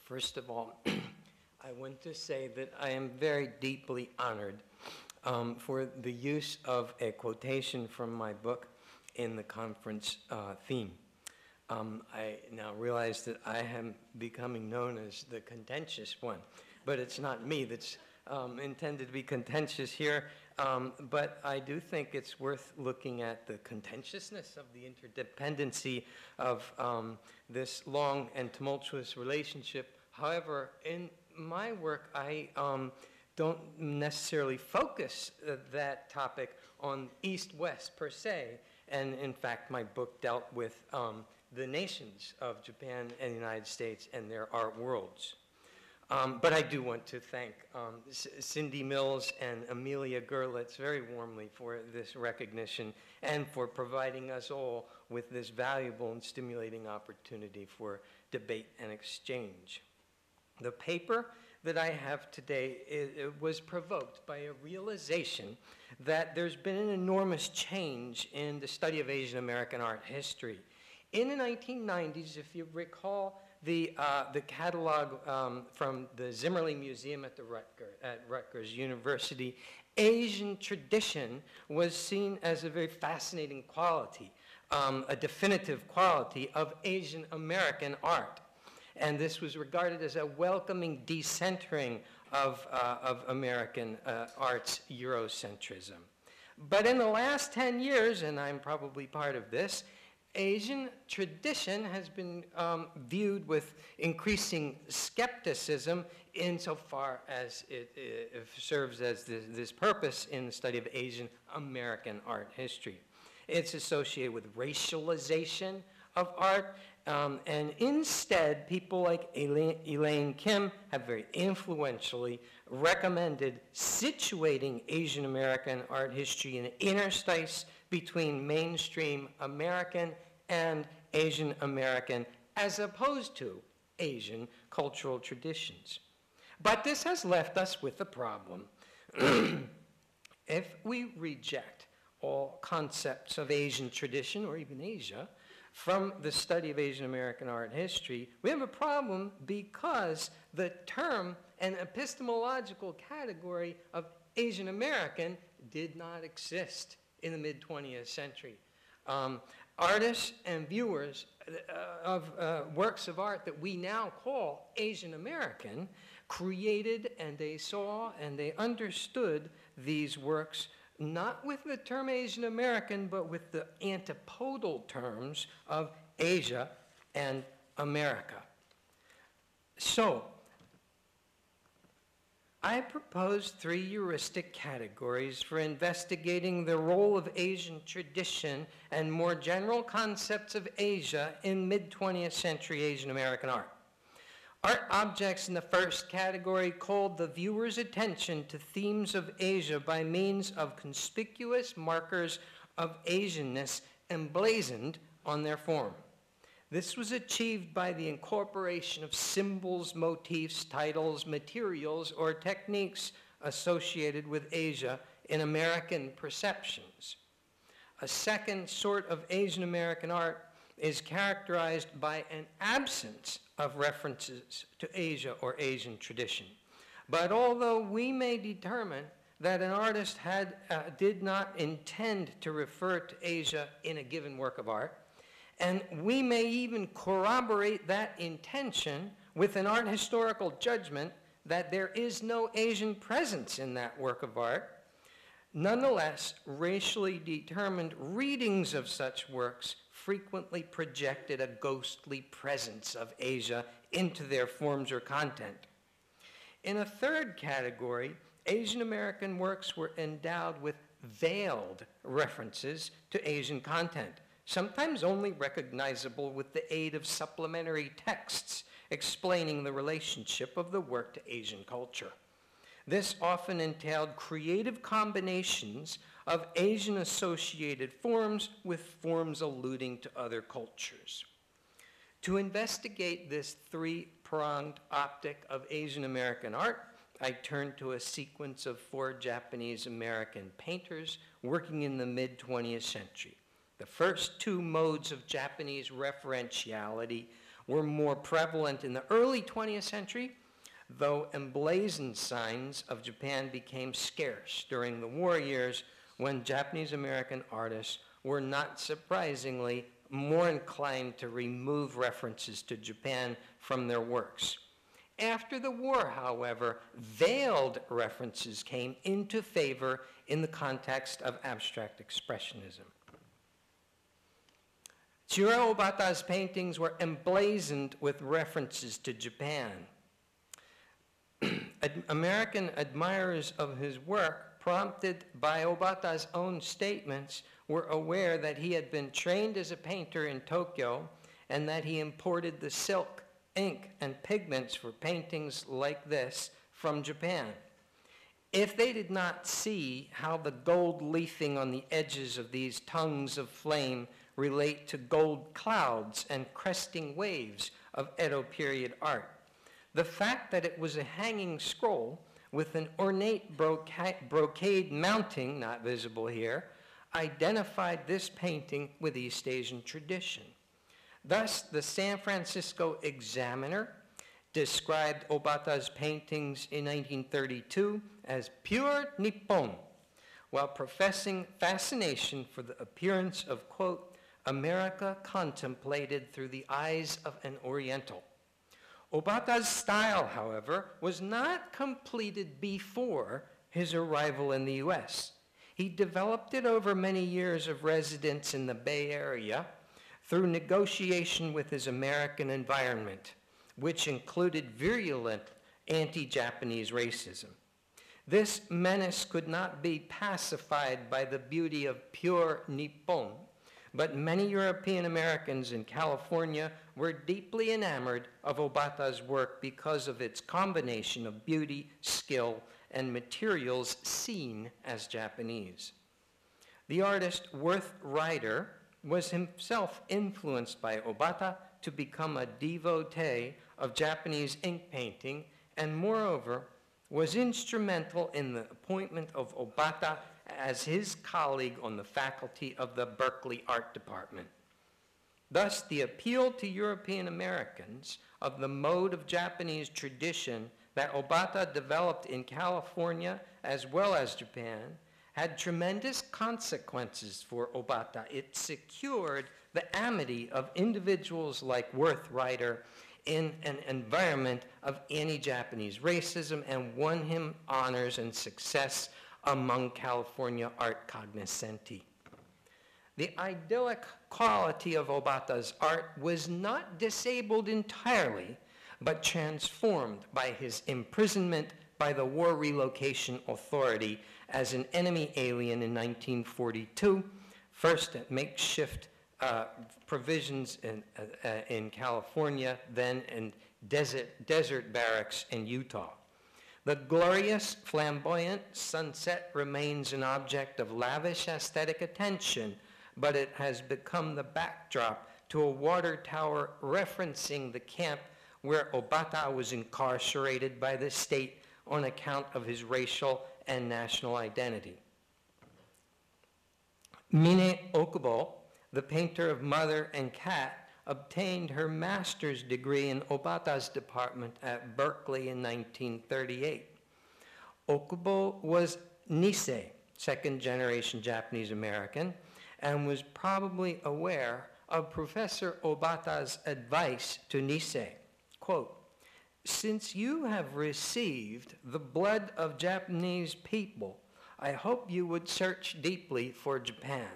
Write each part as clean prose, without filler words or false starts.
First of all, I want to say that I am very deeply honored for the use of a quotation from my book in the conference theme. I now realize that I am becoming known as the contentious one, but it's not me that's intended to be contentious here, but I do think it's worth looking at the contentiousness of the interdependency of this long and tumultuous relationship. However, in my work, I don't necessarily focus that topic on East-West per se, and in fact, my book dealt with the nations of Japan and the United States and their art worlds. But I do want to thank Cindy Mills and Amelia Gerlitz very warmly for this recognition and for providing us all with this valuable and stimulating opportunity for debate and exchange. The paper that I have today was provoked by a realization that there's been an enormous change in the study of Asian American art history. In the 1990s, if you recall the catalog from the Zimmerli Museum at Rutgers University, Asian tradition was seen as a very fascinating quality, a definitive quality of Asian American art. And this was regarded as a welcoming decentering of American art's Eurocentrism. But in the last 10 years, and I'm probably part of this, Asian tradition has been viewed with increasing skepticism insofar as it serves as this purpose in the study of Asian American art history. It's associated with racialization of art, and instead, people like Elaine Kim have very influentially recommended situating Asian American art history in an interstice between mainstream American and Asian American, as opposed to Asian cultural traditions. But this has left us with a problem. If we reject all concepts of Asian tradition, or even Asia, from the study of Asian American art history, we have a problem because the term and epistemological category of Asian American did not exist in the mid-20th century. Artists and viewers of works of art that we now call Asian American created, and they saw and they understood these works not with the term Asian American, but with the antipodal terms of Asia and America. So, I propose 3 heuristic categories for investigating the role of Asian tradition and more general concepts of Asia in mid-20th century Asian American art. Art objects in the first category called the viewer's attention to themes of Asia by means of conspicuous markers of Asianness emblazoned on their form. This was achieved by the incorporation of symbols, motifs, titles, materials, or techniques associated with Asia in American perceptions. A second sort of Asian American art is characterized by an absence of references to Asia or Asian tradition. But although we may determine that an artist did not intend to refer to Asia in a given work of art, and we may even corroborate that intention with an art historical judgment that there is no Asian presence in that work of art, nonetheless, racially determined readings of such works frequently projected a ghostly presence of Asia into their forms or content. In a third category, Asian American works were endowed with veiled references to Asian content, sometimes only recognizable with the aid of supplementary texts explaining the relationship of the work to Asian culture. This often entailed creative combinations of Asian-associated forms with forms alluding to other cultures. To investigate this three-pronged optic of Asian American art, I turned to a sequence of 4 Japanese American painters working in the mid-20th century. The first 2 modes of Japanese referentiality were more prevalent in the early 20th century, though emblazoned signs of Japan became scarce during the war years when Japanese American artists were not surprisingly more inclined to remove references to Japan from their works. After the war, however, veiled references came into favor in the context of abstract expressionism. Chiura Obata's paintings were emblazoned with references to Japan. American admirers of his work, prompted by Obata's own statements, were aware that he had been trained as a painter in Tokyo and that he imported the silk, ink, and pigments for paintings like this from Japan. If they did not see how the gold leafing on the edges of these tongues of flame relate to gold clouds and cresting waves of Edo period art, the fact that it was a hanging scroll with an ornate brocade mounting, not visible here, identified this painting with East Asian tradition. Thus, the San Francisco Examiner described Obata's paintings in 1932 as pure Nippon, while professing fascination for the appearance of, quote, America contemplated through the eyes of an Oriental. Obata's style, however, was not completed before his arrival in the U.S. He developed it over many years of residence in the Bay Area through negotiation with his American environment, which included virulent anti-Japanese racism. This menace could not be pacified by the beauty of pure Nippon, but many European Americans in California were deeply enamored of Obata's work because of its combination of beauty, skill, and materials seen as Japanese. The artist Worth Ryder was himself influenced by Obata to become a devotee of Japanese ink painting, and moreover, was instrumental in the appointment of Obata as his colleague on the faculty of the Berkeley Art Department. Thus, the appeal to European Americans of the mode of Japanese tradition that Obata developed in California as well as Japan had tremendous consequences for Obata. It secured the amity of individuals like Worth Ryder in an environment of anti-Japanese racism and won him honors and success among California art cognoscenti. The idyllic quality of Obata's art was not disabled entirely, but transformed by his imprisonment by the War Relocation Authority as an enemy alien in 1942, first at makeshift provisions in California, then in desert barracks in Utah. The glorious, flamboyant sunset remains an object of lavish aesthetic attention, but it has become the backdrop to a water tower referencing the camp where Obata was incarcerated by the state on account of his racial and national identity. Miné Okubo, the painter of Mother and Cat, obtained her master's degree in Obata's department at Berkeley in 1938. Okubo was Nisei, second-generation Japanese American, and was probably aware of Professor Obata's advice to Nisei, quote, "Since you have received the blood of Japanese people, I hope you would search deeply for Japan.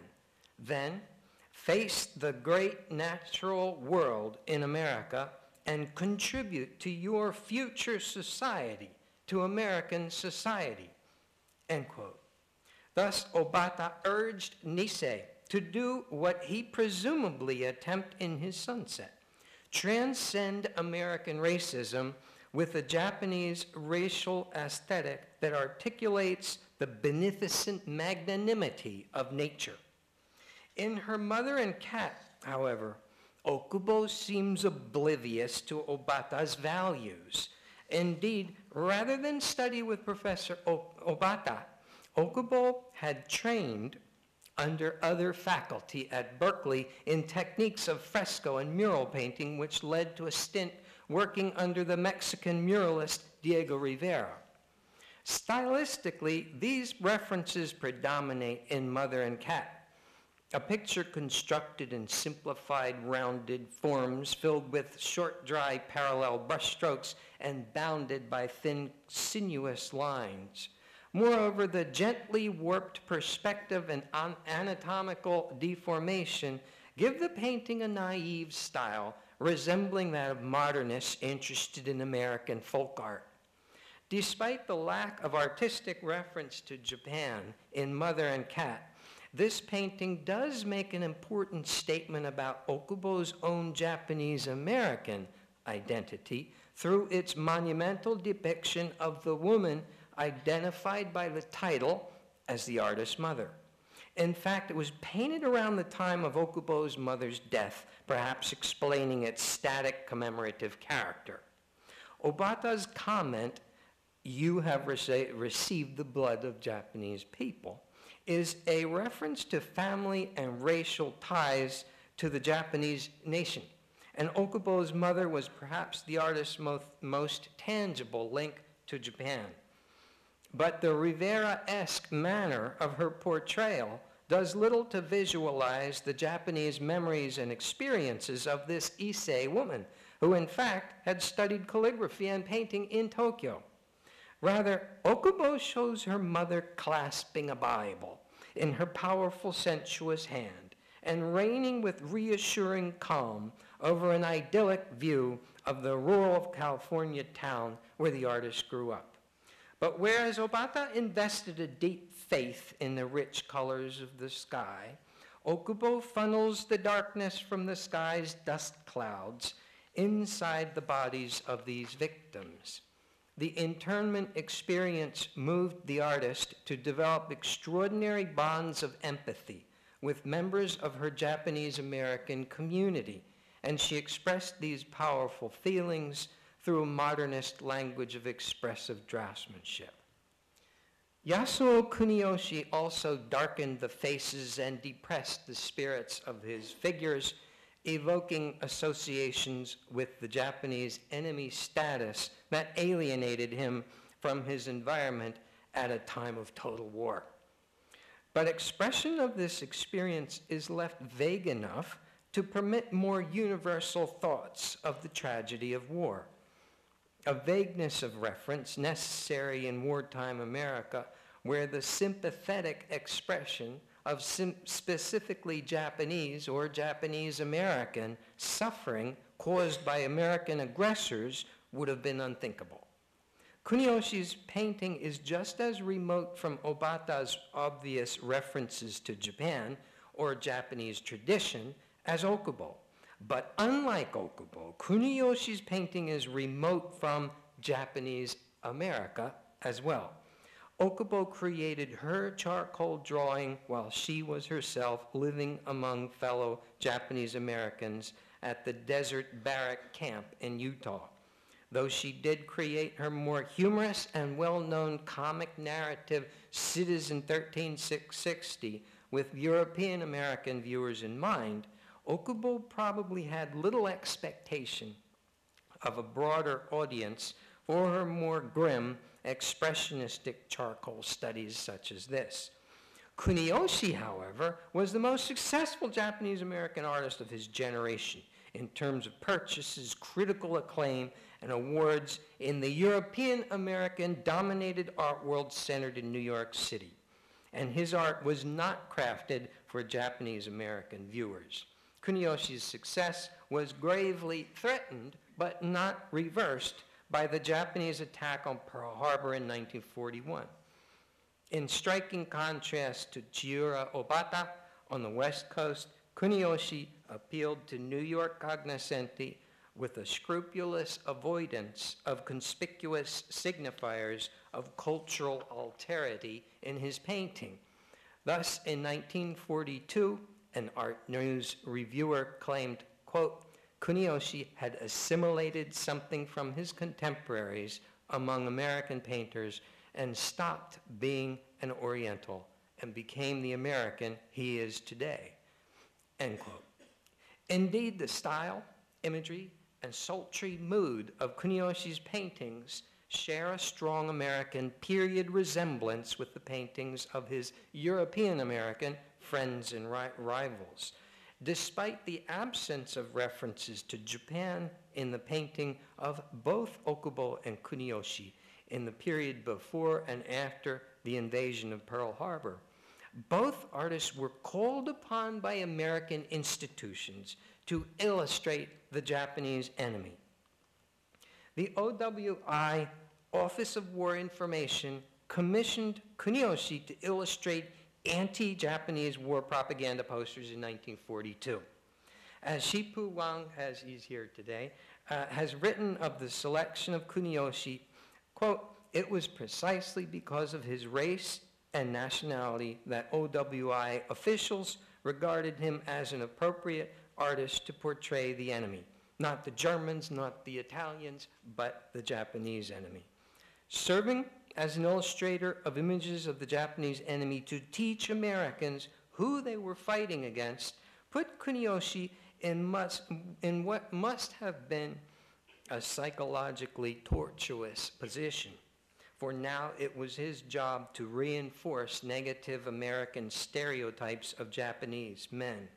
Then face the great natural world in America and contribute to your future society, to American society," end quote. Thus, Obata urged Nisei to do what he presumably attempted in his sunset, transcend American racism with a Japanese racial aesthetic that articulates the beneficent magnanimity of nature. In Her Mother and Cat, however, Okubo seems oblivious to Obata's values. Indeed, rather than study with Professor Obata, Okubo had trained under other faculty at Berkeley in techniques of fresco and mural painting, which led to a stint working under the Mexican muralist Diego Rivera. Stylistically, these references predominate in Mother and Cat, a picture constructed in simplified, rounded forms filled with short, dry, parallel brushstrokes and bounded by thin, sinuous lines. Moreover, the gently warped perspective and anatomical deformation give the painting a naive style, resembling that of modernists interested in American folk art. Despite the lack of artistic reference to Japan in Mother and Cat, this painting does make an important statement about Okubo's own Japanese-American identity through its monumental depiction of the woman identified by the title as the artist's mother. In fact, it was painted around the time of Okubo's mother's death, perhaps explaining its static commemorative character. Obata's comment, "You have received the blood of Japanese people," is a reference to family and racial ties to the Japanese nation. And Okubo's mother was perhaps the artist's most tangible link to Japan. But the Rivera-esque manner of her portrayal does little to visualize the Japanese memories and experiences of this Issei woman, who in fact had studied calligraphy and painting in Tokyo. Rather, Okubo shows her mother clasping a Bible in her powerful, sensuous hand and reigning with reassuring calm over an idyllic view of the rural California town where the artist grew up. But whereas Obata invested a deep faith in the rich colors of the sky, Okubo funnels the darkness from the sky's dust clouds inside the bodies of these victims. The internment experience moved the artist to develop extraordinary bonds of empathy with members of her Japanese-American community, and she expressed these powerful feelings through a modernist language of expressive draftsmanship. Yasuo Kuniyoshi also darkened the faces and depressed the spirits of his figures, evoking associations with the Japanese enemy status that alienated him from his environment at a time of total war. But expression of this experience is left vague enough to permit more universal thoughts of the tragedy of war. A vagueness of reference necessary in wartime America, where the sympathetic expression of specifically Japanese or Japanese-American suffering caused by American aggressors would have been unthinkable. Kuniyoshi's painting is just as remote from Obata's obvious references to Japan or Japanese tradition as Okubo. But unlike Okubo, Kuniyoshi's painting is remote from Japanese America as well. Okubo created her charcoal drawing while she was herself living among fellow Japanese Americans at the desert barrack camp in Utah. Though she did create her more humorous and well-known comic narrative Citizen 13660 with European American viewers in mind, Okubo probably had little expectation of a broader audience for her more grim, expressionistic charcoal studies such as this. Kuniyoshi, however, was the most successful Japanese-American artist of his generation in terms of purchases, critical acclaim, and awards in the European-American dominated art world centered in New York City. And his art was not crafted for Japanese-American viewers. Kuniyoshi's success was gravely threatened, but not reversed, by the Japanese attack on Pearl Harbor in 1941. In striking contrast to Chiura Obata on the West Coast, Kuniyoshi appealed to New York cognoscenti with a scrupulous avoidance of conspicuous signifiers of cultural alterity in his painting. Thus, in 1942, an art news reviewer claimed, quote, Kuniyoshi had assimilated something from his contemporaries among American painters and stopped being an Oriental and became the American he is today, end quote. Indeed, the style, imagery, and sultry mood of Kuniyoshi's paintings share a strong American period resemblance with the paintings of his European-American friends and rivals. Despite the absence of references to Japan in the painting of both Okubo and Kuniyoshi in the period before and after the invasion of Pearl Harbor, both artists were called upon by American institutions to illustrate the Japanese enemy. The OWI Office of War Information commissioned Kuniyoshi to illustrate anti-Japanese war propaganda posters in 1942. As Shipu Wang, he's here today, has written of the selection of Kuniyoshi, quote, it was precisely because of his race and nationality that OWI officials regarded him as an appropriate artist to portray the enemy. Not the Germans, not the Italians, but the Japanese enemy. Serving as an illustrator of images of the Japanese enemy to teach Americans who they were fighting against, put Kuniyoshi in what must have been a psychologically tortuous position. For now it was his job to reinforce negative American stereotypes of Japanese men,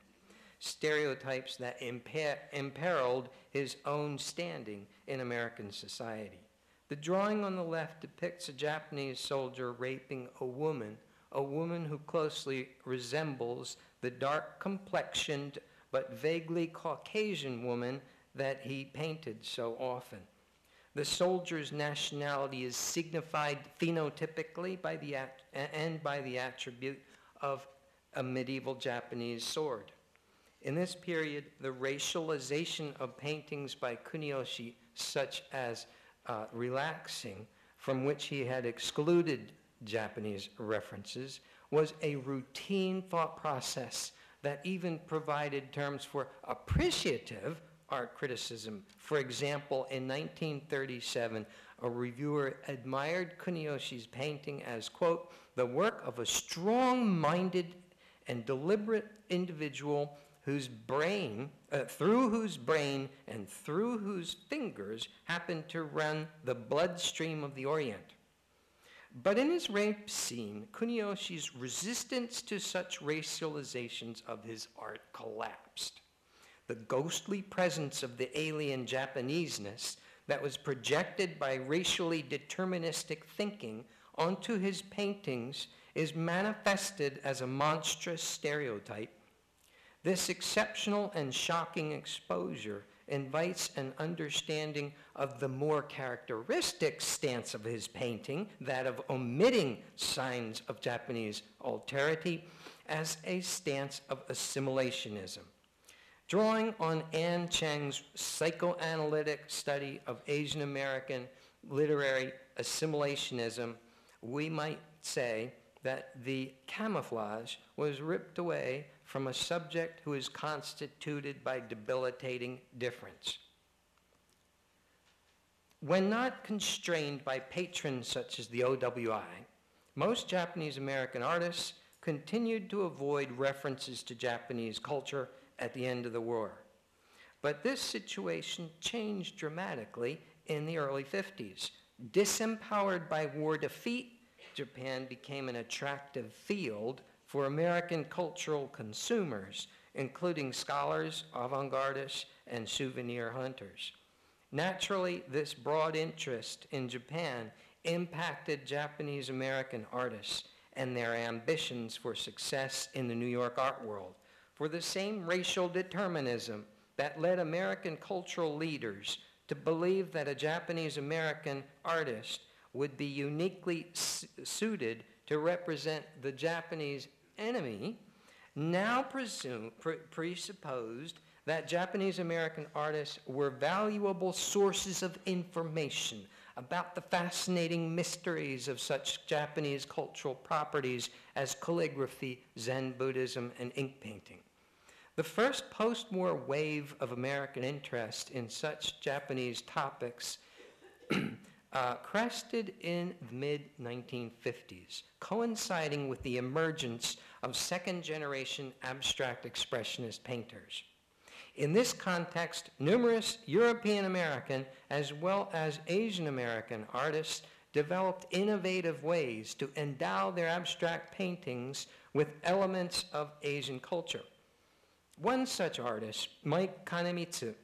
stereotypes that imperiled his own standing in American society. The drawing on the left depicts a Japanese soldier raping a woman who closely resembles the dark-complexioned but vaguely Caucasian woman that he painted so often. The soldier's nationality is signified phenotypically by the attribute of a medieval Japanese sword. In this period, the racialization of paintings by Kuniyoshi, such as Relaxing, from which he had excluded Japanese references, was a routine thought process that even provided terms for appreciative art criticism. For example, in 1937, a reviewer admired Kuniyoshi's painting as, quote, the work of a strong-minded and deliberate individual whose brain, through whose brain and through whose fingers happened to run the bloodstream of the Orient. But in his rape scene, Kuniyoshi's resistance to such racializations of his art collapsed. The ghostly presence of the alien Japaneseness that was projected by racially deterministic thinking onto his paintings is manifested as a monstrous stereotype. This exceptional and shocking exposure invites an understanding of the more characteristic stance of his painting, that of omitting signs of Japanese alterity, as a stance of assimilationism. Drawing on Anne Cheng's psychoanalytic study of Asian American literary assimilationism, we might say that the camouflage was ripped away from a subject who is constituted by debilitating difference. When not constrained by patrons such as the OWI, most Japanese American artists continued to avoid references to Japanese culture at the end of the war. But this situation changed dramatically in the early 50s. Disempowered by war defeat, Japan became an attractive field for American cultural consumers, including scholars, avant-gardists, and souvenir hunters. Naturally, this broad interest in Japan impacted Japanese American artists and their ambitions for success in the New York art world. For the same racial determinism that led American cultural leaders to believe that a Japanese American artist would be uniquely suited to represent the Japanese enemy, now presupposed that Japanese American artists were valuable sources of information about the fascinating mysteries of such Japanese cultural properties as calligraphy, Zen Buddhism, and ink painting. The first post-war wave of American interest in such Japanese topics crested in the mid-1950s, coinciding with the emergence of second-generation abstract expressionist painters. In this context, numerous European American as well as Asian American artists developed innovative ways to endow their abstract paintings with elements of Asian culture. One such artist, Mike Kanamitsu,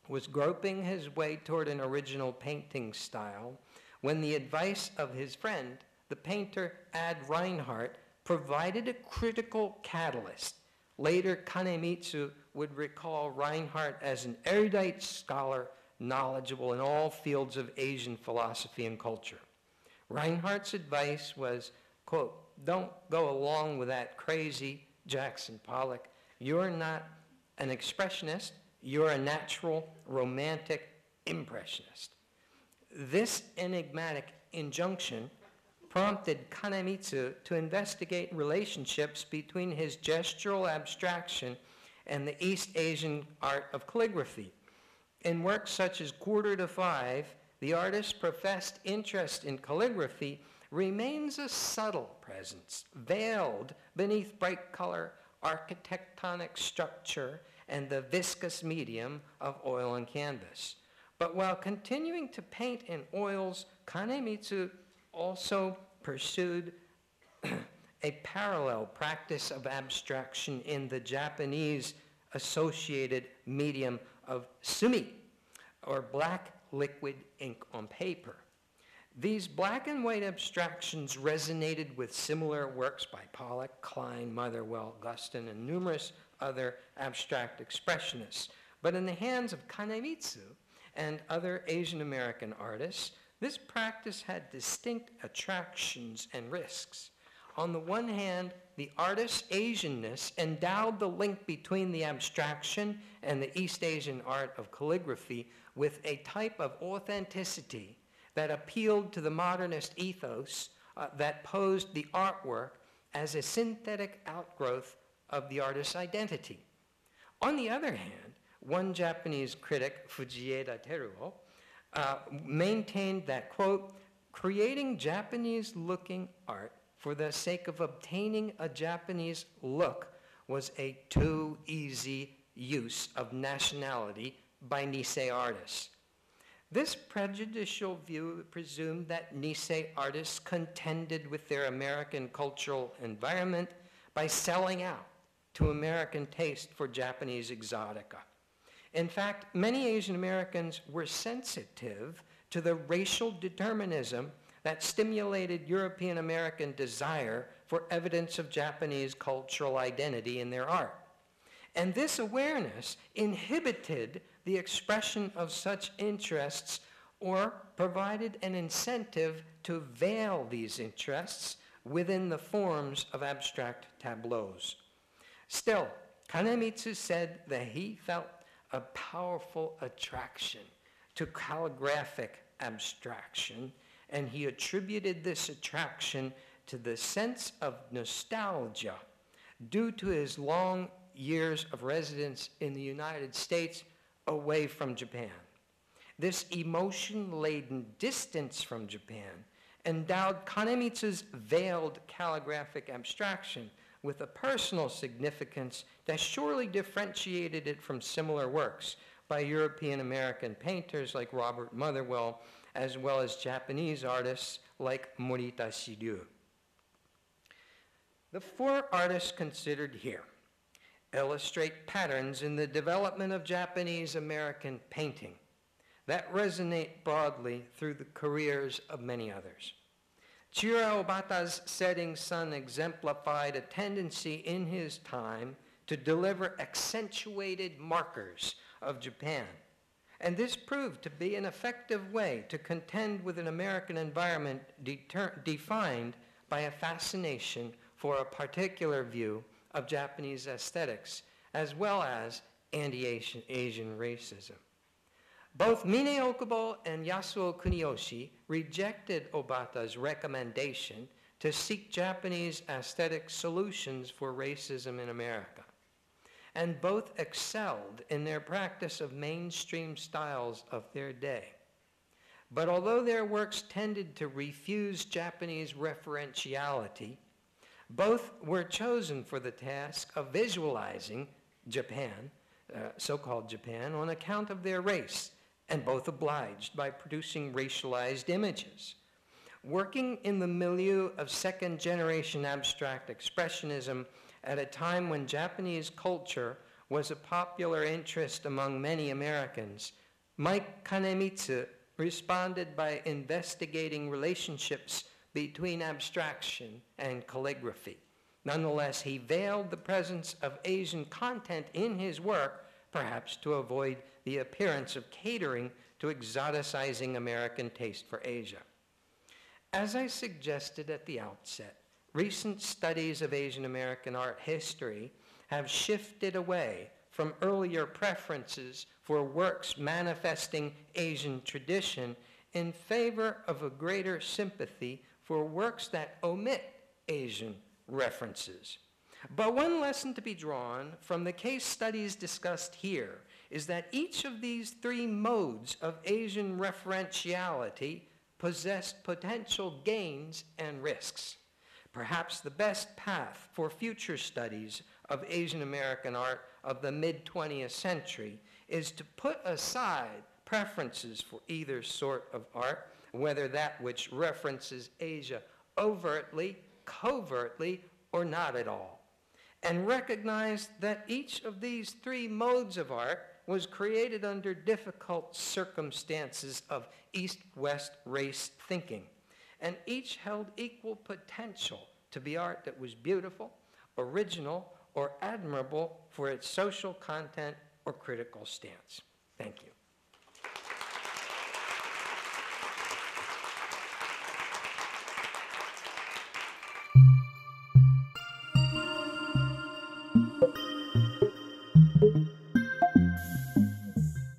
was groping his way toward an original painting style when the advice of his friend, the painter Ad Reinhardt, provided a critical catalyst. Later, Kanamitsu would recall Reinhardt as an erudite scholar knowledgeable in all fields of Asian philosophy and culture. Reinhardt's advice was, quote, "Don't go along with that crazy Jackson Pollock. You're not an expressionist, you're a natural, romantic impressionist." This enigmatic injunction prompted Kanamitsu to investigate relationships between his gestural abstraction and the East Asian art of calligraphy. In works such as Quarter to Five, the artist's professed interest in calligraphy remains a subtle presence, veiled beneath bright color, architectonic structure, and the viscous medium of oil and canvas. But while continuing to paint in oils, Kanamitsu also pursued a parallel practice of abstraction in the Japanese associated medium of sumi, or black liquid ink on paper. These black and white abstractions resonated with similar works by Pollock, Klein, Motherwell, Guston, and numerous other abstract expressionists. But in the hands of Kanamitsu and other Asian American artists, this practice had distinct attractions and risks. On the one hand, the artist's Asianness endowed the link between the abstraction and the East Asian art of calligraphy with a type of authenticity that appealed to the modernist ethos that posed the artwork as a synthetic outgrowth of the artist's identity. On the other hand, one Japanese critic, Fujieda Teruo, maintained that, quote, "Creating Japanese-looking art for the sake of obtaining a Japanese look was a too easy use of nationality by Nisei artists." This prejudicial view presumed that Nisei artists contended with their American cultural environment by selling out to American taste for Japanese exotica. In fact, many Asian Americans were sensitive to the racial determinism that stimulated European American desire for evidence of Japanese cultural identity in their art. And this awareness inhibited the expression of such interests or provided an incentive to veil these interests within the forms of abstract tableaus. Still, Kanamitsu said that he felt a powerful attraction to calligraphic abstraction, and he attributed this attraction to the sense of nostalgia due to his long years of residence in the United States away from Japan. This emotion-laden distance from Japan endowed Kanamitsu's veiled calligraphic abstraction with a personal significance that surely differentiated it from similar works by European American painters like Robert Motherwell, as well as Japanese artists like Morita Shiryu. The four artists considered here illustrate patterns in the development of Japanese American painting that resonate broadly through the careers of many others. Chiura Obata's Setting Sun exemplified a tendency in his time to deliver accentuated markers of Japan, and this proved to be an effective way to contend with an American environment defined by a fascination for a particular view of Japanese aesthetics, as well as anti-Asian racism. Both Miné Okubo and Yasuo Kuniyoshi rejected Obata's recommendation to seek Japanese aesthetic solutions for racism in America, and both excelled in their practice of mainstream styles of their day. But although their works tended to refuse Japanese referentiality, both were chosen for the task of visualizing Japan, so-called Japan, on account of their race, and both obliged by producing racialized images. Working in the milieu of second-generation abstract expressionism at a time when Japanese culture was a popular interest among many Americans, Mike Kanamitsu responded by investigating relationships between abstraction and calligraphy. Nonetheless, he veiled the presence of Asian content in his work, perhaps to avoid the appearance of catering to exoticizing American taste for Asia. As I suggested at the outset, recent studies of Asian American art history have shifted away from earlier preferences for works manifesting Asian tradition in favor of a greater sympathy for works that omit Asian references. But one lesson to be drawn from the case studies discussed here is that each of these three modes of Asian referentiality possessed potential gains and risks. Perhaps the best path for future studies of Asian American art of the mid-20th century is to put aside preferences for either sort of art, whether that which references Asia overtly, covertly, or not at all, and recognize that each of these three modes of art was created under difficult circumstances of East-West race thinking, and each held equal potential to be art that was beautiful, original, or admirable for its social content or critical stance. Thank you.